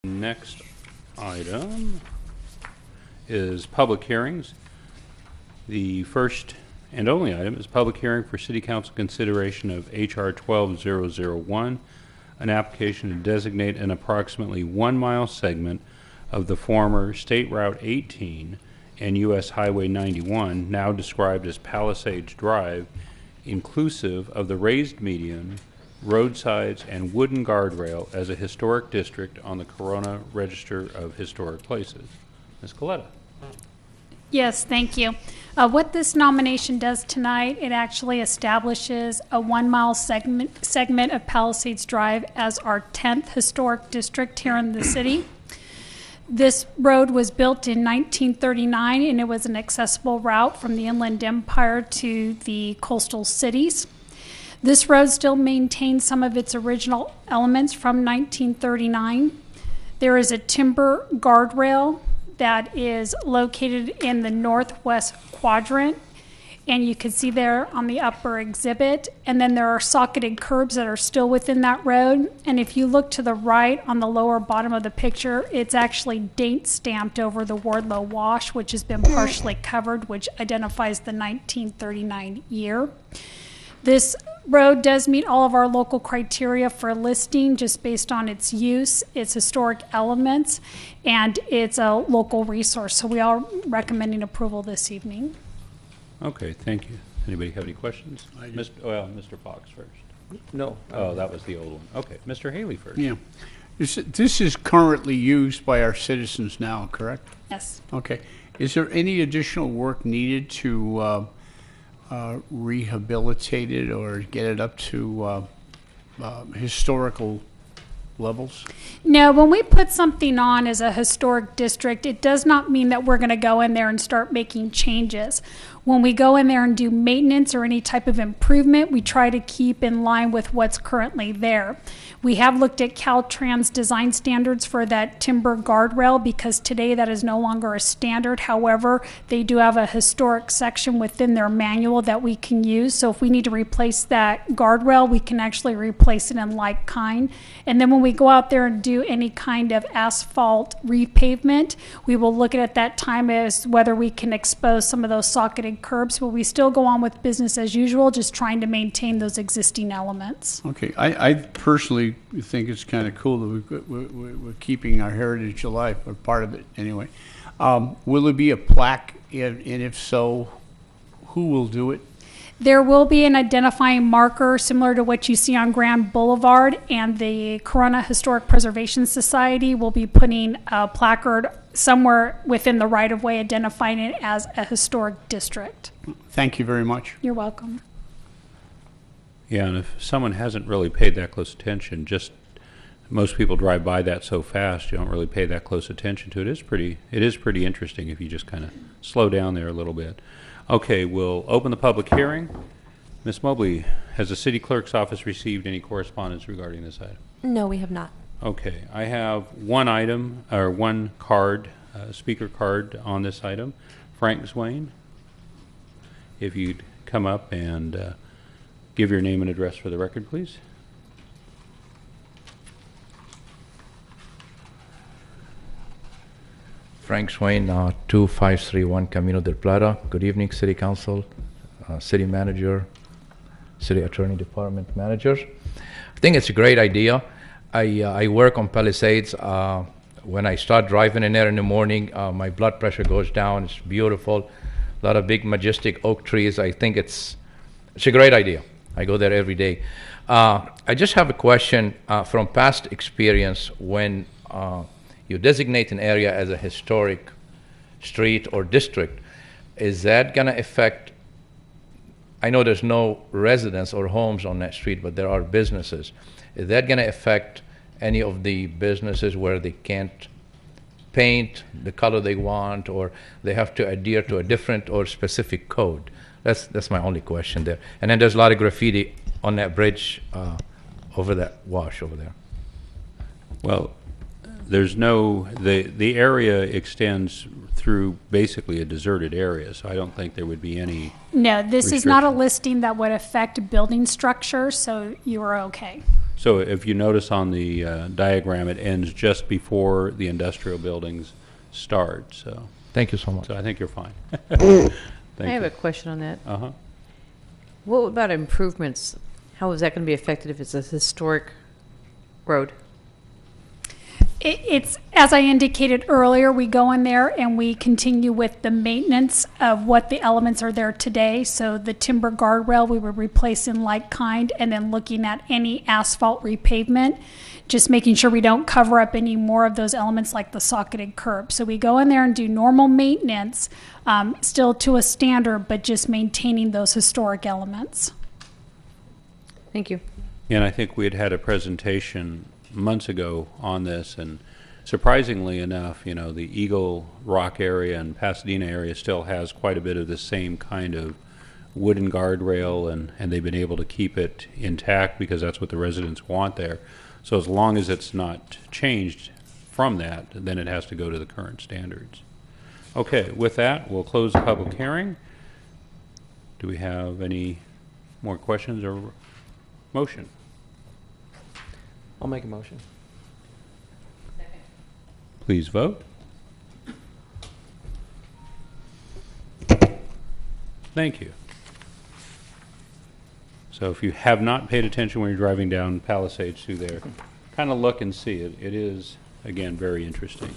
Next item is public hearings. The first and only item is public hearing for City Council consideration of H.R. 12001, an application to designate an approximately 1 mile segment of the former State Route 18 and U.S. Highway 91, now described as Palisades Drive, inclusive of the raised median, roadsides, and wooden guardrail as a historic district on the Corona Register of Historic Places. Ms. Coletta. Yes, thank you. What this nomination does tonight, it actually establishes a 1 mile segment of Palisades Drive as our 10th historic district here in the city. This road was built in 1939, and it was an accessible route from the Inland Empire to the coastal cities. This road still maintains some of its original elements from 1939. There is a timber guardrail that is located in the northwest quadrant, and you can see there on the upper exhibit. And then there are socketed curbs that are still within that road. And if you look to the right on the lower bottom of the picture, it's actually date stamped over the Wardlow Wash, which has been partially covered, which identifies the 1939 year. This road does meet all of our local criteria for listing just based on its use, its historic elements, and it's a local resource. So we are recommending approval this evening. Okay, thank you. Anybody have any questions? Mr. Fox first. No. Oh, that was the old one. Okay, Mr. Haley first. Yeah. This is currently used by our citizens now, correct? Yes. Okay. Is there any additional work needed to rehabilitate it or get it up to historical levels? No, when we put something on as a historic district, it does not mean that we're going to go in there and start making changes. When we go in there and do maintenance or any type of improvement, we try to keep in line with what's currently there. We have looked at Caltrans design standards for that timber guardrail because today that is no longer a standard. However, they do have a historic section within their manual that we can use. So if we need to replace that guardrail, we can actually replace it in like kind. And then when we go out there and do any kind of asphalt repavement, we will look at that time as whether we can expose some of those socketed curbs, but we still go on with business as usual, just trying to maintain those existing elements. Okay. I personally think it's kind of cool that we're keeping our heritage alive, or part of it anyway. Will there be a plaque, and if so, who will do it? There will be an identifying marker similar to what you see on Grand Boulevard, and the Corona Historic Preservation Society will be putting a placard somewhere within the right-of-way identifying it as a historic district. Thank you very much. You're welcome. Yeah, and if someone hasn't really paid that close attention, just most people drive by that so fast, you don't really pay that close attention to it. It is pretty interesting if you just kind of slow down there a little bit. Okay, we'll open the public hearing. Ms. Mobley, has the city clerk's office received any correspondence regarding this item? No, we have not. Okay, I have one item, or one card, speaker card on this item. Frank Swain, if you'd come up and give your name and address for the record, please. Frank Swain, 2531 Camino del Plata. Good evening, City Council, City Manager, City Attorney Department Managers. I think it's a great idea. I work on Palisades. When I start driving in there in the morning, my blood pressure goes down. It's beautiful. A lot of big, majestic oak trees. I think it's a great idea. I go there every day. I just have a question from past experience. When you designate an area as a historic street or district, is that going to affect, I know there's no residents or homes on that street, but there are businesses. Is that going to affect any of the businesses where they can't paint the color they want, or they have to adhere to a different or specific code? That's my only question there. And then there's a lot of graffiti on that bridge over that wash over there. Well, there's the area extends through basically a deserted area, so I don't think there would be any. No, this is not a listing that would affect building structure, so you are okay. So if you notice on the diagram, it ends just before the industrial buildings start, so Thank you so much. I think you're fine. I Thank have you. a question on that. Uh-huh. What about improvements? How is that going to be affected if it's a historic road? It's, as I indicated earlier, we go in there and we continue with the maintenance of what the elements are there today. So the timber guardrail, we would replace in like kind, and then looking at any asphalt repavement, just making sure we don't cover up any more of those elements like the socketed curb. So we go in there and do normal maintenance, still to a standard, but just maintaining those historic elements. Thank you. And I think we had a presentation months ago on this, and surprisingly enough, you know, the Eagle Rock area and Pasadena area still has quite a bit of the same kind of wooden guardrail, and they've been able to keep it intact because that's what the residents want there. So as long as it's not changed from that, then it has to go to the current standards. Okay, with that, we'll close the public hearing. Do we have any more questions or motion? I'll make a motion. Please vote. Thank you. So if you have not paid attention when you're driving down Palisades through there, kind of look and see it. It is, again, very interesting.